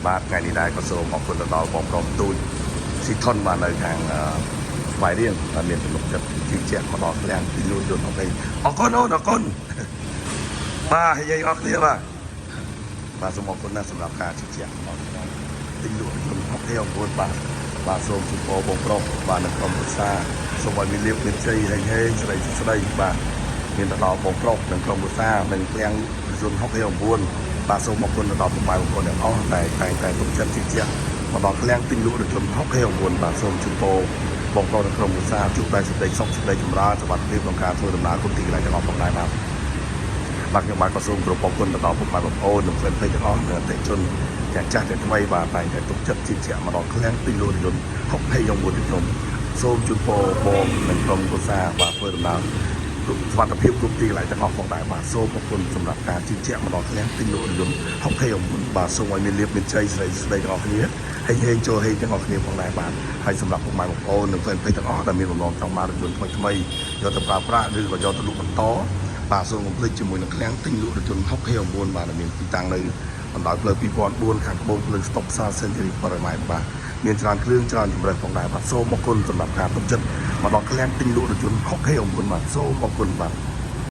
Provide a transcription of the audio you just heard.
បាទថ្ងៃនេះដែរក៏សូមអរគុណទៅដល់បងប្រុសទូចស៊ីថុនបាទនៅខាងស្វាយរៀងដែលមានទំនុកចិត្តជឿជាក់មកដល់ឃ្លាំងពីលួនយន្តអរគុណអរគុណអូនអរគុណបាទហើយអរគ្នាបាទសូមអរគុណណាស់សម្រាប់ការជឿជាក់មកដល់ទីលួនយន្ត29បាទសូមជូនពរបងប្រុសបាទនៅក្រុមប្រឹក្សាសូមឲ្យមានលៀបមានជ័យហេងហេងស្រីស្ដីបាទមានទៅដល់បងប្រុសនិងក្រុមប្រឹក្សានិងឃ្លាំងយន្ត29បាទសូមអរគុណទៅដល់ពុកម៉ែបងប្អូនទាំងអស់តែតែទុកចិត្តជឿជាក់មកដល់ឃ្លាំងទីលក់រថយន្ត29បាទសូមជូនពរបងប្អូនក្នុងក្រុមឧស្សាហ៍ជួបតែសេចក្តីសុខសេចក្តីចម្រើនសុខភាពក្នុងការធ្វើដំណើរគុណទីកន្លែងទាំងអស់ផងដែរបាទខ្ញុំបាទក៏សូមគោរពអរគុណទៅដល់ពុកម៉ែបងប្អូននិងប្រិយមិត្តទាំងអស់និងអតិថិជនទាំងចាស់ទាំងថ្មីបាទតែទុកចិត្តជឿជាក់មកដល់ឃ្លាំងទីលក់រថយន្ត29ខ្ញុំសូមជូនពរបងនិងក្រុមឧស្សាហ៍បាទធ្វើដំណើរសុខភាពគ្រប់ទីកន្លែងទាំងអស់ផងដែរបាទសូមអរគុណសម្រាប់ការជឿជាក់មកដល់ឃ្លាំងទីលក់រថយន្ត29បាទសូមឲ្យមានលៀបមានជ័យស្រីស្ដីទាំងអស់គ្នាហេងហេងចូលហេងទាំងអស់គ្នាផងដែរបាទហើយសម្រាប់ពុកម៉ែបងប្អូននិងប្រិយមិត្តទាំងអស់ដែលមានបំណងចង់មករថយន្តថ្មីយកទៅប្រើប្រាស់ឬក៏យកទៅលក់បន្តបាទសូមកុំភ្លេចជាមួយនឹងឃ្លាំងទិញលក់រថយន្ត29បាទដែលមានទីតាំងនៅបណ្ដោយផ្លូវ2004ខាងត្បូងភ្លើងស្តុបផ្សារសេនជូរីប៉ារ៉ាម៉ែតបាទមានច្រើនគ្រឿងច្រើនជម្រើសផងដែរបាទសូមអរគុណសម្រាប់ការទុកចិត្តមកដល់ឃ្លាំងទិញលក់រថយន្ត29បាទសូមអរគុណបាទ